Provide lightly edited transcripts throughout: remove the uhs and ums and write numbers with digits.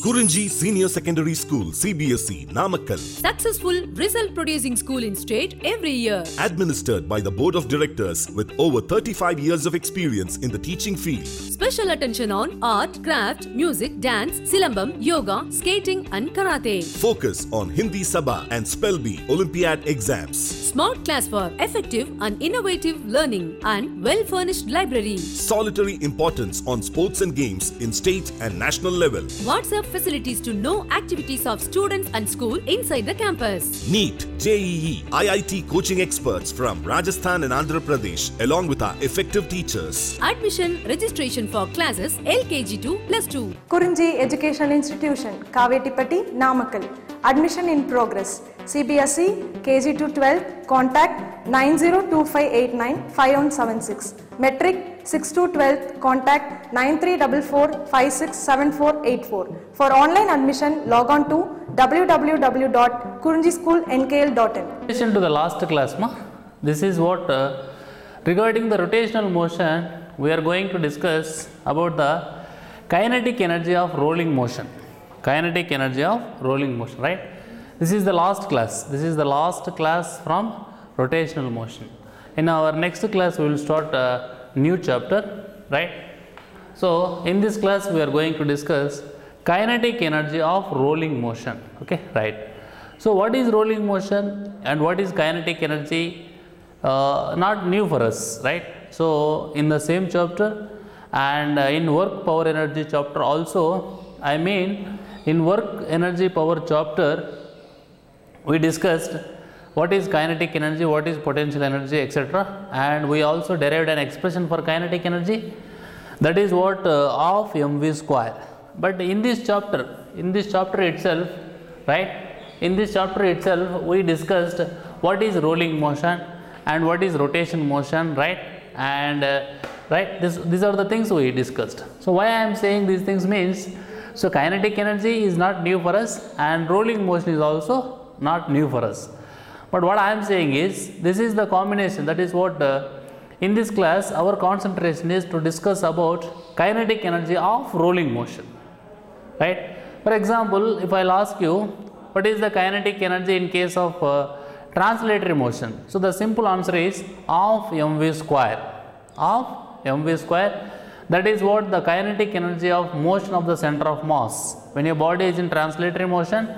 Kurunji Senior Secondary School, CBSE, Namakkal. Successful result producing school in state every year. Administered by the Board of Directors with over 35 years of experience in the teaching field. Special attention on art, craft, music, dance, silambam, yoga, skating and karate. Focus on Hindi Sabha and Spell Bee Olympiad exams. Smart class for effective and innovative learning and well-furnished library. Solitary importance on sports and games in state and national level. WhatsApp facilities to know activities of students and school inside the campus. NEET, JEE, IIT coaching experts from Rajasthan and Andhra Pradesh along with our effective teachers. Admission registration for classes LKG to +2. Kurunji Educational Institution, Kavetipatti, Namakkal. Admission in progress. CBSE, KG to 12, contact 9025895176. Metric 6 to 12, contact 9344567484. For online admission, log on to www.kurunjischoolnkl.in. In addition to the last class, this is what regarding the rotational motion, we are going to discuss about the kinetic energy of rolling motion. Kinetic energy of rolling motion, right? This is the last class. This is the last class from rotational motion. In our next class, we will start a new chapter, right? So, in this class, we are going to discuss kinetic energy of rolling motion. Okay, right? So, what is rolling motion and what is kinetic energy? Not new for us, right? So, in the same chapter and in work power energy chapter also, I mean in work energy power chapter, we discussed what is kinetic energy, what is potential energy, etc. And we also derived an expression for kinetic energy, that is what of mv square. But in this chapter itself, right, in this chapter itself we discussed what is rolling motion and what is rotation motion, right, and right, these are the things we discussed. So why I am saying these things means, so kinetic energy is not new for us and rolling motion is also not new for us. But what I am saying is, this is the combination, that is what in this class our concentration is to discuss about kinetic energy of rolling motion, right. For example, if I will ask you what is the kinetic energy in case of translatory motion, so the simple answer is of mv square, of mv square. That is what the kinetic energy of motion of the center of mass. When your body is in translatory motion,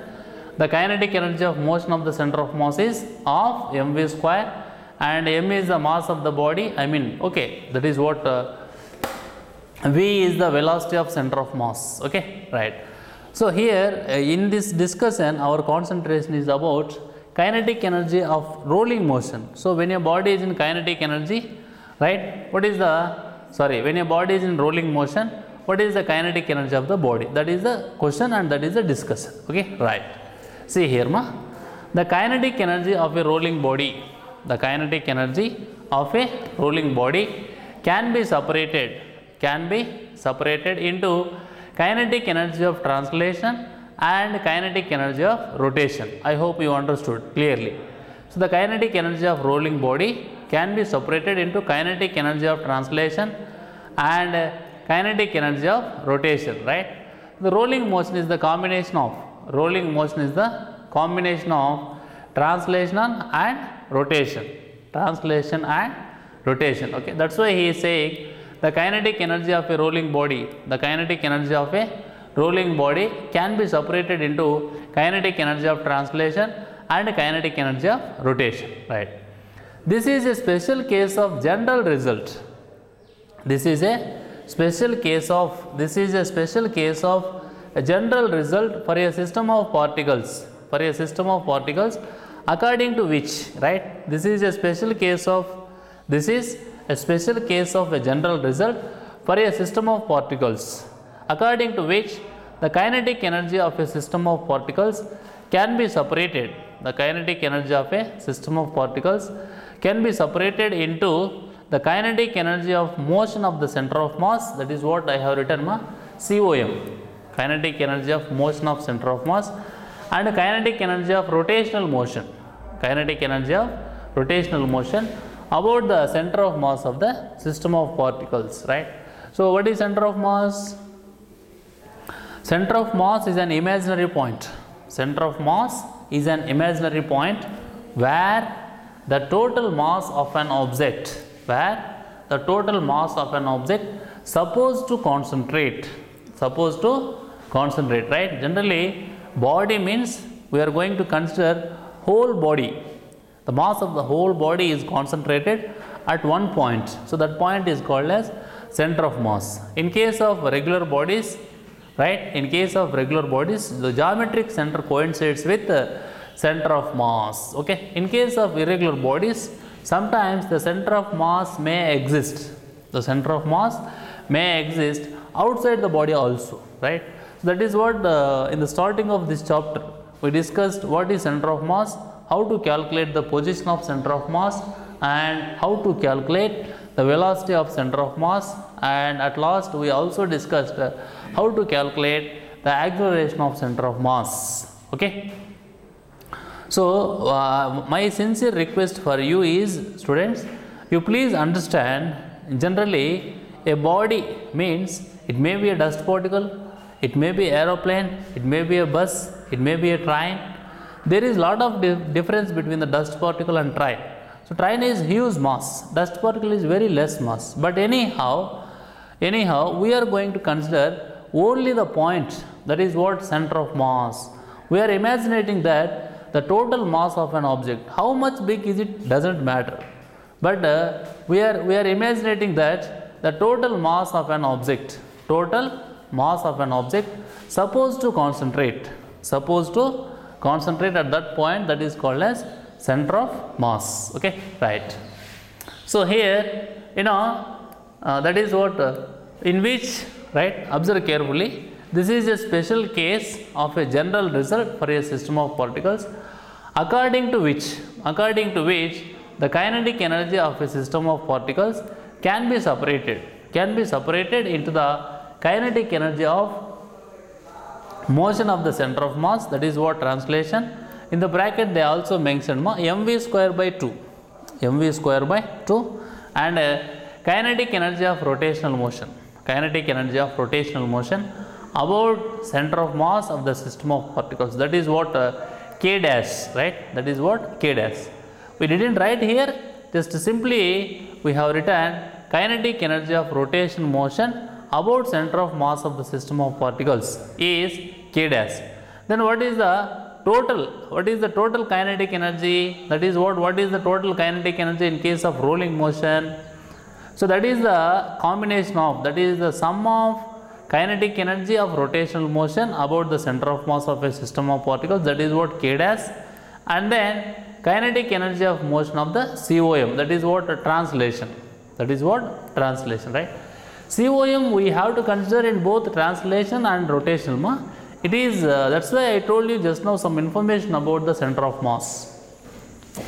the kinetic energy of motion of the center of mass is of mv square, and m is the mass of the body. I mean, okay, that is what v is the velocity of center of mass. Okay, right. So here in this discussion, our concentration is about kinetic energy of rolling motion. So when your body is in kinetic energy, right, what is the, when your body is in rolling motion, what is the kinetic energy of the body? That is the question and that is the discussion. Okay, right. See here, the kinetic energy of a rolling body, the kinetic energy of a rolling body can be separated into kinetic energy of translation and kinetic energy of rotation. I hope you understood clearly. So the kinetic energy of rolling body can be separated into kinetic energy of translation and kinetic energy of rotation, right. The rolling motion is the combination of translation and rotation. Okay, that's why he is saying the kinetic energy of a rolling body, can be separated into kinetic energy of translation and kinetic energy of rotation, right. This is a special case of general result. This is a special case of a general result for a system of particles, according to which, right, this is a special case of a general result for a system of particles, according to which the kinetic energy of a system of particles can be separated. The kinetic energy of a system of particles can be separated into the kinetic energy of motion of the center of mass, that is what I have written, COM, kinetic energy of motion of center of mass, and kinetic energy of rotational motion, about the center of mass of the system of particles, right. So what is center of mass? Center of mass is an imaginary point. Center of mass is an imaginary point where the total mass of an object, supposed to concentrate, right? Generally, body means we are going to consider whole body. The mass of the whole body is concentrated at one point. So that point is called as center of mass. In case of regular bodies, right? In case of regular bodies, the geometric center coincides with the center of mass. Okay. In case of irregular bodies, sometimes the center of mass may exist. The center of mass may exist outside the body also, right? So that is what in the starting of this chapter we discussed what is center of mass, how to calculate the position of center of mass, and how to calculate the velocity of center of mass, and at last we also discussed how to calculate the acceleration of center of mass. Okay. So my sincere request for you is, students, you please understand, generally a body means it may be a dust particle, it may be aeroplane, it may be a bus, it may be a train. There is lot of difference between the dust particle and train. So train is huge mass, dust particle is very less mass. But anyhow we are going to consider only the point, that is what center of mass. We are imagining that the total mass of an object, how much big is it doesn't matter, but we are imagining that the total mass of an object, supposed to concentrate at that point, that is called as center of mass. Okay, right. So here, that is what in which, right, observe carefully, this is a special case of a general result for a system of particles, according to which the kinetic energy of a system of particles can be separated into the kinetic energy of motion of the center of mass, that is what translation. In the bracket they also mentioned mv square by 2, and kinetic energy of rotational motion about center of mass of the system of particles, that is what k dash, right? That is what k dash. We didn't write here, just simply we have written kinetic energy of rotation motion about center of mass of the system of particles is k dash. Then what is the total kinetic energy? That is what is the total kinetic energy in case of rolling motion? So that is the combination of, that is the sum of kinetic energy of rotational motion about the center of mass of a system of particles, that is what k dash, and then kinetic energy of motion of the COM, that is what translation, right? COM we have to consider in both translation and rotational. It is that's why I told you just now some information about the center of mass.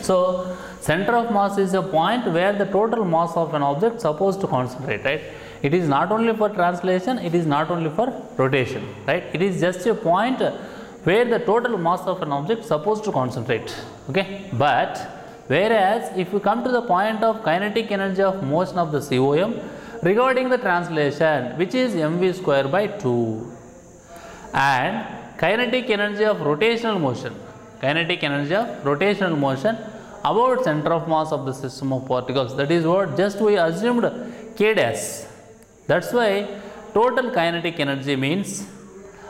So center of mass is a point where the total mass of an object supposed to concentrate, right? It is not only for translation, it is not only for rotation, right? It is just a point where the total mass of an object supposed to concentrate. Okay, but whereas if you come to the point of kinetic energy of motion of the COM regarding the translation, which is mv square by 2, and kinetic energy of rotational motion about center of mass of the system of particles, that is what just we assumed k dash. That's why total kinetic energy means,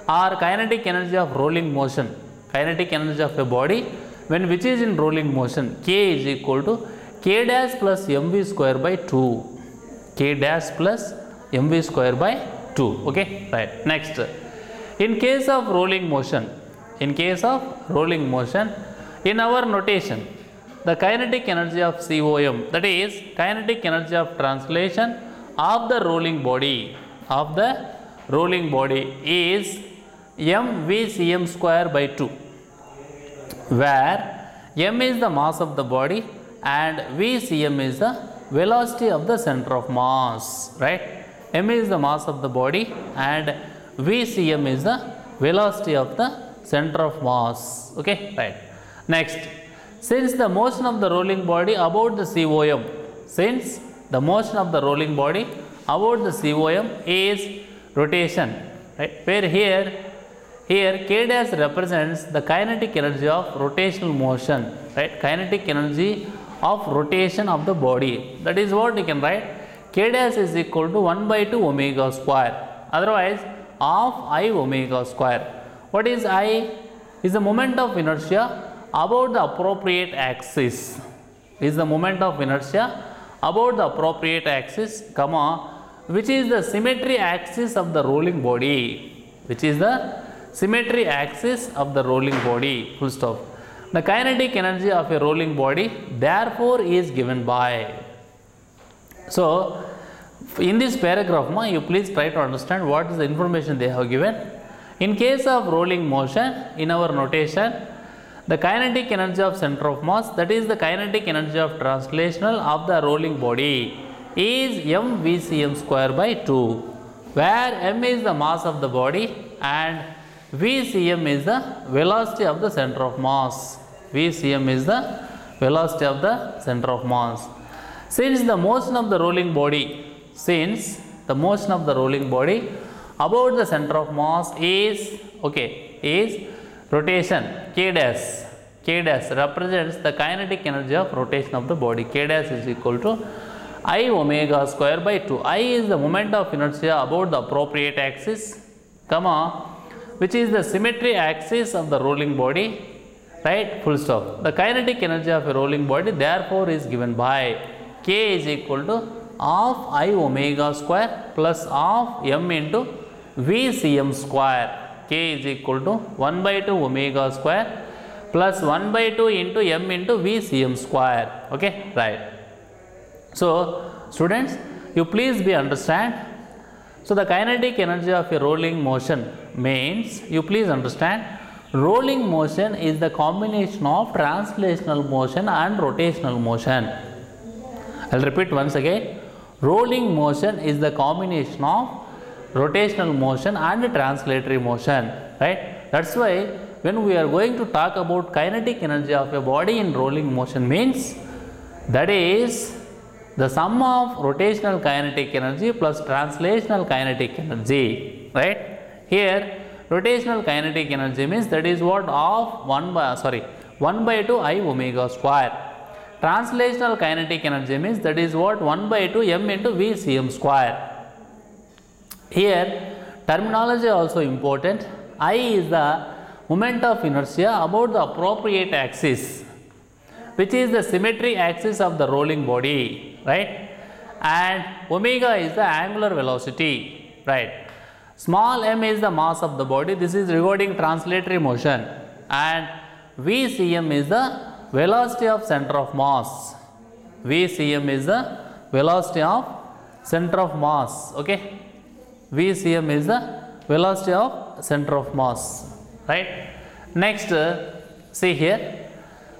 or kinetic energy of rolling motion, kinetic energy of a body which is in rolling motion, k is equal to k dash plus mv square by 2, k dash plus mv square by 2. Okay, right. Next, in case of rolling motion, in our notation, the kinetic energy of COM, that is kinetic energy of translation of the rolling body is mvcm square by 2, where m is the mass of the body and vcm is the velocity of the center of mass, right? M is the mass of the body and vcm is the velocity of the center of mass. Okay, right. Next, since the motion of the rolling body about the COM, is rotation, right? Where here K dash represents the kinetic energy of rotational motion, right? Kinetic energy of rotation of the body. That is what you can write. K dash is equal to 1 by 2 omega square. Otherwise, half I omega square. What is I? Is the moment of inertia about the appropriate axis. Is the moment of inertia about the appropriate axis, comma, which is the symmetry axis of the rolling body. Which is the symmetry axis of the rolling body, full stop. The kinetic energy of a rolling body therefore is given by. So, in this paragraph, you please try to understand what is the information they have given. In case of rolling motion, in our notation, the kinetic energy of center of mass, that is the kinetic energy of translational of the rolling body, is mvcm square by 2, where m is the mass of the body and vcm is the velocity of the center of mass. Vcm is the velocity of the center of mass. Since the motion of the rolling body about the center of mass is rotation, K dash represents the kinetic energy of rotation of the body. K dash is equal to I omega square by 2. I is the moment of inertia about the appropriate axis, comma, which is the symmetry axis of the rolling body, right, full stop. The kinetic energy of a rolling body therefore is given by K is equal to half I omega square plus half m into vcm square. K is equal to 1 by 2 omega square plus 1 by 2 into m into vcm square. Okay, right. So, students, you please be understand. So, the kinetic energy of a rolling motion means, you please understand, rolling motion is the combination of translational motion and rotational motion. I will repeat once again. Rolling motion is the combination of rotational motion and translatory motion, right? That's why when we are going to talk about kinetic energy of a body in rolling motion means, that is the sum of rotational kinetic energy plus translational kinetic energy, right? Here rotational kinetic energy means, that is what, of 1 by 2 I omega square. Translational kinetic energy means, that is what, 1 by 2 m into vcm square. Here terminology also important. I is the moment of inertia about the appropriate axis, which is the symmetry axis of the rolling body, right? And omega is the angular velocity, right? Small m is the mass of the body. This is regarding translatory motion. And vcm is the velocity of center of mass. Vcm is the velocity of center of mass. Okay, vcm is the velocity of center of mass, right? Next, see here,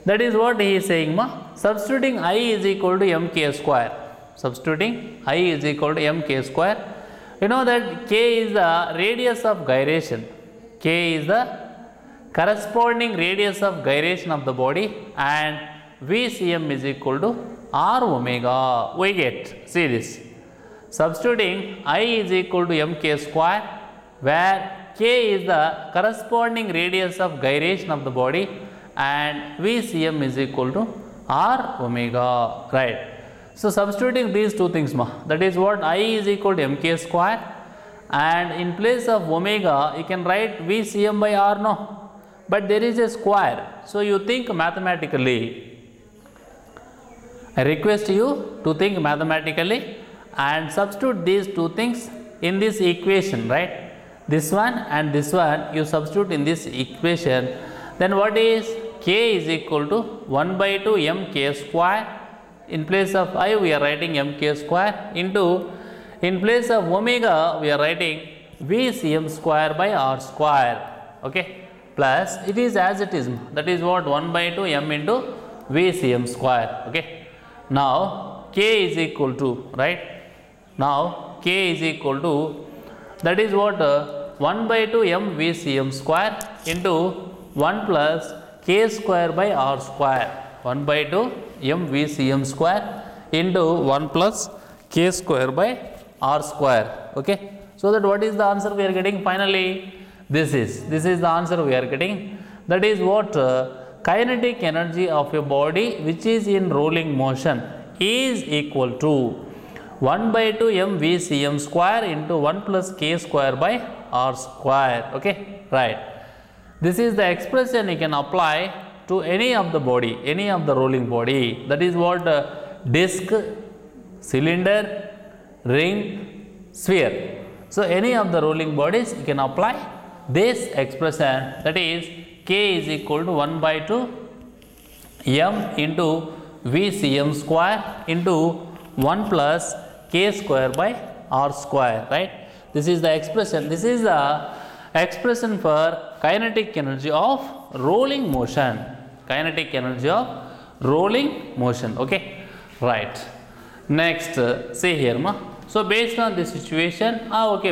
that is what he is saying, substituting I is equal to mk square. Substituting I is equal to mk square. You know that k is the radius of gyration. K is the corresponding radius of gyration of the body, and vcm is equal to r omega. We get, see this, substituting I is equal to mk square, where k is the corresponding radius of gyration of the body and vcm is equal to r omega, right? So, substituting these two things, that is what, I is equal to mk square, and in place of omega you can write vcm by r, no? But there is a square, so you think mathematically. I request you to think mathematically and substitute these two things in this equation, right? This one and this one you substitute in this equation, then what is, k is equal to 1 by 2 mk square. In place of I we are writing mk square into, in place of omega we are writing vcm square by r square. Okay, plus it is as it is, that is what, 1 by 2 m into vcm square. Okay, now k is equal to, right, now k is equal to, that is what, 1 by 2 m vcm square into 1 plus k square by r square. 1 by 2 m vcm square into 1 plus k square by r square. Okay, So that what is the answer we are getting finally? This is the answer we are getting. That is what kinetic energy of a body which is in rolling motion is equal to 1 by 2 mvcm square into 1 plus k square by r square. Okay, right. This is the expression you can apply to any of the body, any of the rolling body. That is what disc, cylinder, ring, sphere. So any of the rolling bodies you can apply this expression, that is k is equal to 1 by 2 m into vcm square into 1 plus k square by r square, right. This is the expression. This is the expression for kinetic energy of rolling motion. Kinetic energy of rolling motion. Okay, right. Next, see here ma. So based on this situation,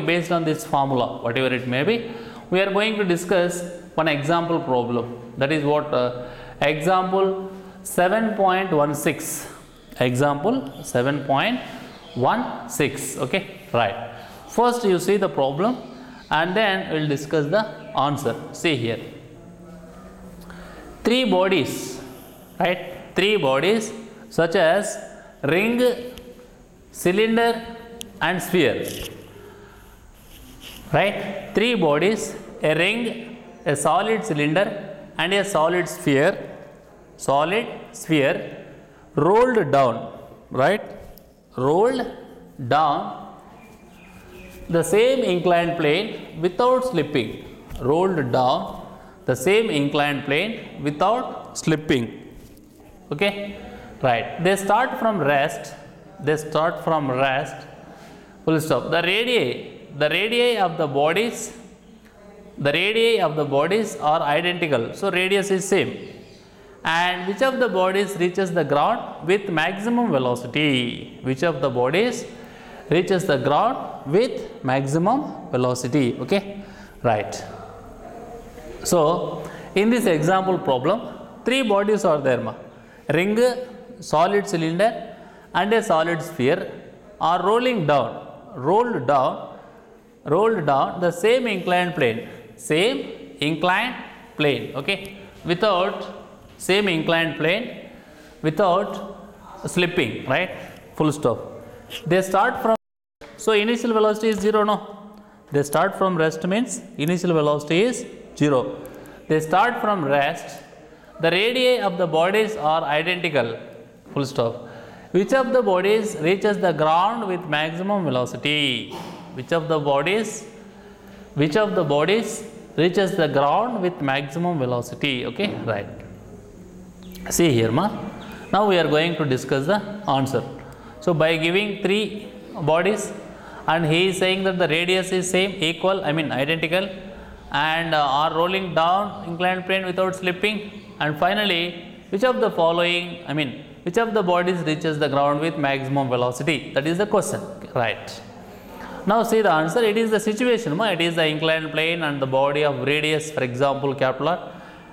based on this formula, whatever it may be, we are going to discuss one example problem. That is what example 7.16. Example 7.16. Okay, right. First you see the problem and then we will discuss the answer. See here. 3 bodies, right? 3 bodies such as ring, cylinder and sphere, right. 3 bodies, a ring, a solid cylinder and a solid sphere, rolled down, right, rolled down the same inclined plane without slipping, rolled down the same inclined plane without slipping. Okay, right. They start from rest, full stop. The radii of the bodies are identical, so radius is same. And which of the bodies reaches the ground with maximum velocity? Which of the bodies reaches the ground with maximum velocity? Okay, right. So in this example problem, 3 bodies are there ma. Ring, solid cylinder and a solid sphere are rolled down the same inclined plane, okay, without slipping, right, full stop. They start from, so initial velocity is 0, no, they start from rest means initial velocity is 0. They start from rest, the radii of the bodies are identical, full stop. Which of the bodies reaches the ground with maximum velocity? Which of the bodies reaches the ground with maximum velocity? Okay, right. See here ma. Now we are going to discuss the answer. So by giving 3 bodies and he is saying that the radius is same, identical and are rolling down inclined plane without slipping, and finally which of the following, which of the bodies reaches the ground with maximum velocity? That is the question, right. Now see the answer. It is the situation, it is the inclined plane and the body of radius, for example capital R,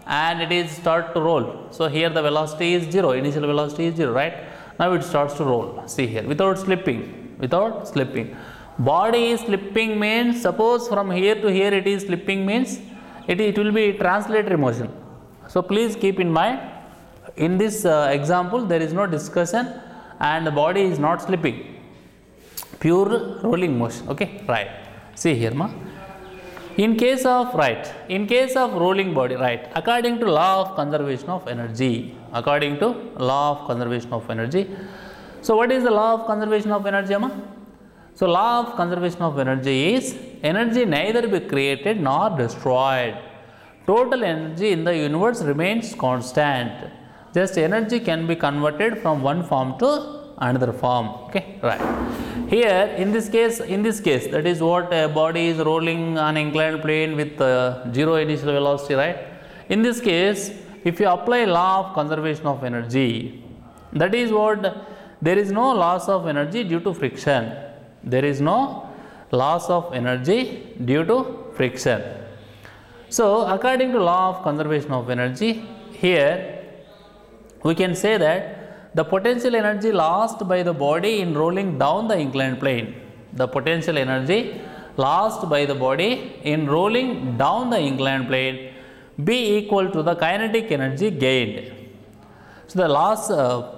and it is start to roll. So here the velocity is 0, initial velocity is 0, right. Now it starts to roll, see here, without slipping. Body is slipping means, suppose from here to here it is slipping means it will be translatory motion. So please keep in mind, in this example there is no discussion and the body is not slipping, pure rolling motion. Okay, right. See here ma. In case of rolling body, right, according to law of conservation of energy, so what is the law of conservation of energy ma? So law of conservation of energy is energy neither be created nor destroyed. Total energy in the universe remains constant. Just energy can be converted from one form to another form. Okay, right. Here in this case, that is what a body is rolling on inclined plane with 0 initial velocity, right. In this case, if you apply law of conservation of energy, that is what, there is no loss of energy due to friction. So according to law of conservation of energy, here we can say that the potential energy lost by the body in rolling down the inclined plane, the potential energy lost by the body in rolling down the inclined plane be equal to the kinetic energy gained. So the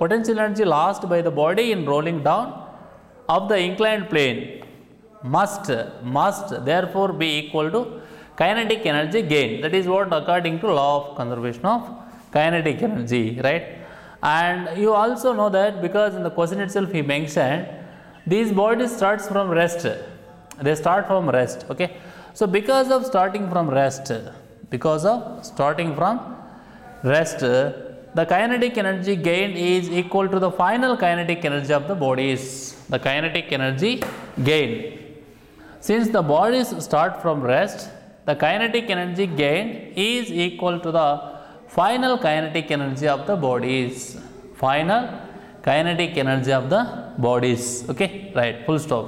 potential energy lost by the body in rolling down of the inclined plane must therefore be equal to kinetic energy gained. That is what according to law of conservation of kinetic energy, right? And you also know that because in the question itself he mentioned these bodies starts from rest. They start from rest, okay? So because of starting from rest, the kinetic energy gained is equal to the final kinetic energy of the bodies. The kinetic energy gained. Since the bodies start from rest, the kinetic energy gained is equal to the final kinetic energy of the bodies. Final kinetic energy of the bodies. Okay, right, full stop.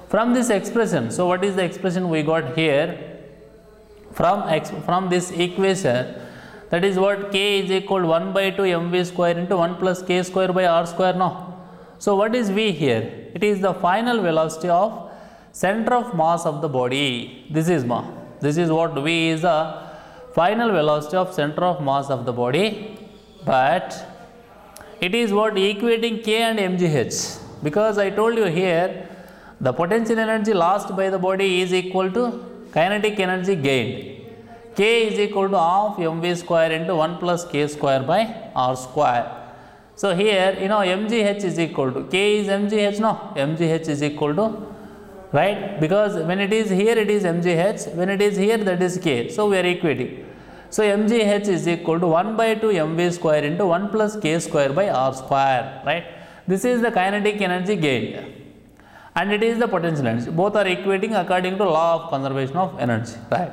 From this expression, so what is the expression we got here? From this equation, that is what k is equal to 1 by 2 mv square into 1 plus k square by r square, no? So what is v here? It is the final velocity of center of mass of the body. This is what v is, the final velocity of center of mass of the body, but it is what equating k and mgh, because I told you here the potential energy lost by the body is equal to kinetic energy gained. K is equal to half mv square into 1 plus k square by r square. So here mgh is equal to k is mgh, no? Mgh is equal to, right? Because when it is here it is mgh, when it is here that is k. So we are equating. So mgh is equal to 1 by 2 mv square into 1 plus k square by r square, right? This is the kinetic energy gained and it is the potential energy. Both are equating according to law of conservation of energy, right?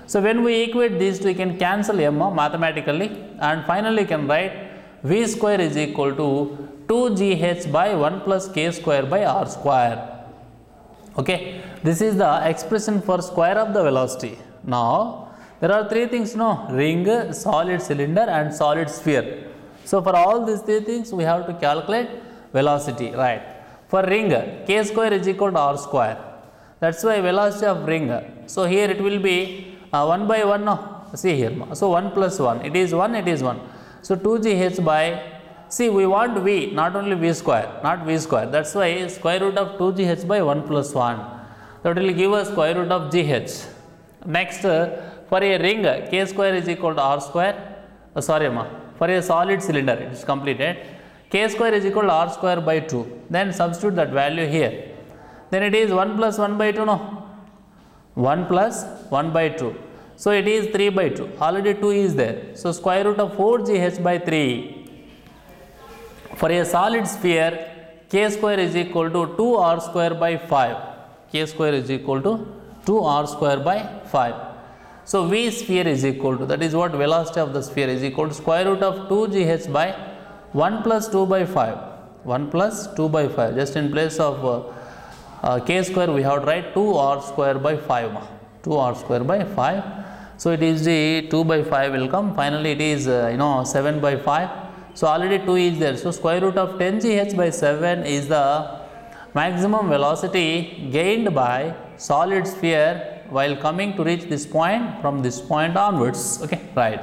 So when we equate these two, we can cancel m mathematically and finally can write v square is equal to 2gh by 1 plus k square by r square. Okay, this is the expression for square of the velocity. Now there are three things, no? Ring, solid cylinder and solid sphere. So for all these three things we have to calculate velocity, right? For ring, k square is equal to r square. That's why velocity of ring. So here it will be 1 by 1, no? See here. So 1 plus 1. It is 1, it is 1. So 2gh by, see we want v, not only v square, not v square. That's why square root of 2gh by 1 plus 1. That will give us square root of gh. Next, for a ring, k square is equal to r square. For a solid cylinder, it is completed. K square is equal to r square by 2. Then substitute that value here. Then it is 1 plus 1 by 2, no? 1 plus 1 by 2. So it is 3 by 2. Already 2 is there. So square root of 4gh by 3. For a solid sphere, k square is equal to 2r square by 5. K square is equal to 2r square by 5. So v sphere is equal to, that is what velocity of the sphere is equal to square root of 2gh by 1 plus 2 by 5. 1 plus 2 by 5. Just in place of k square we have to write 2r square by 5. 2r square by 5. So it is the 2 by 5 will come. Finally it is 7 by 5. So already 2 is there. So square root of 10gh by 7 is the maximum velocity gained by solid sphere while coming to reach this point from this point onwards. Okay, right.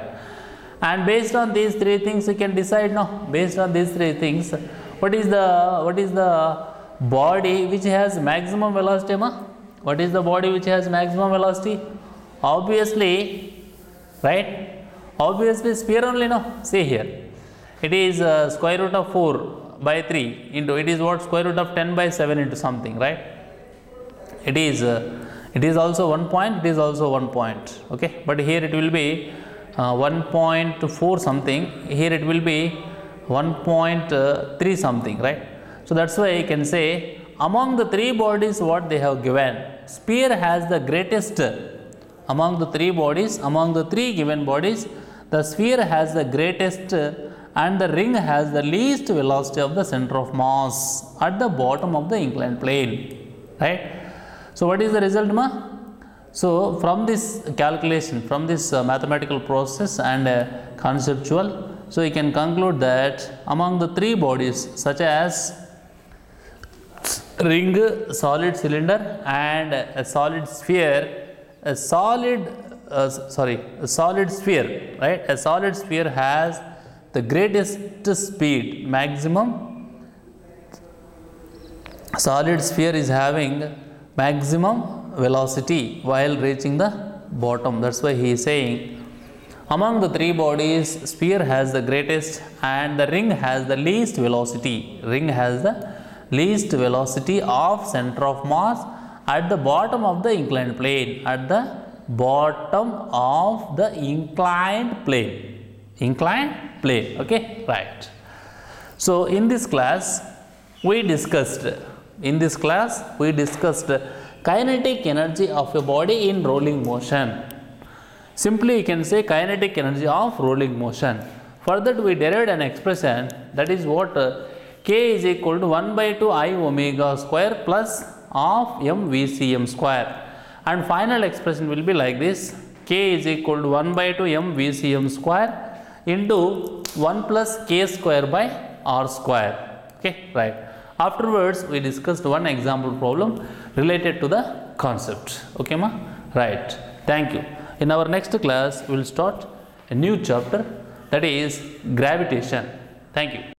And based on these three things you can decide now. Based on these three things, what is the body which has maximum velocity, ma? What is the body which has maximum velocity? Obviously, right? Obviously sphere only, no? See here. It is square root of 4 by 3 into, it is what, square root of 10 by 7 into something, right? It is also 1 point, it is also 1 point, okay? But here it will be 1.4 something, here it will be 1.3 something, right? So that's why you can say among the three bodies what they have given, sphere has the greatest, among the three bodies, among the three given bodies, the sphere has the greatest and the ring has the least velocity of the center of mass at the bottom of the inclined plane, right? So what is the result, ma? So from this calculation, from this mathematical process and conceptual, so you can conclude that among the three bodies such as ring, solid cylinder and a solid sphere, a solid sphere, right? A solid sphere has the greatest speed, maximum. Solid sphere is having maximum velocity while reaching the bottom. That's why he is saying among the three bodies, sphere has the greatest and the ring has the least velocity. Ring has the least velocity of center of mass at the bottom of the inclined plane. At the bottom of the inclined plane. Inclined plane. Okay, right. So in this class we discussed kinetic energy of a body in rolling motion. Simply you can say kinetic energy of rolling motion. For that we derived an expression, that is what K is equal to 1 by 2 I omega square plus of m VCM square, and final expression will be like this: K is equal to 1 by 2 m VCM square into 1 plus K square by R square. Okay, right. Afterwards we discussed one example problem related to the concept. Okay ma? Right. Thank you. In our next class we will start a new chapter, that is gravitation. Thank you.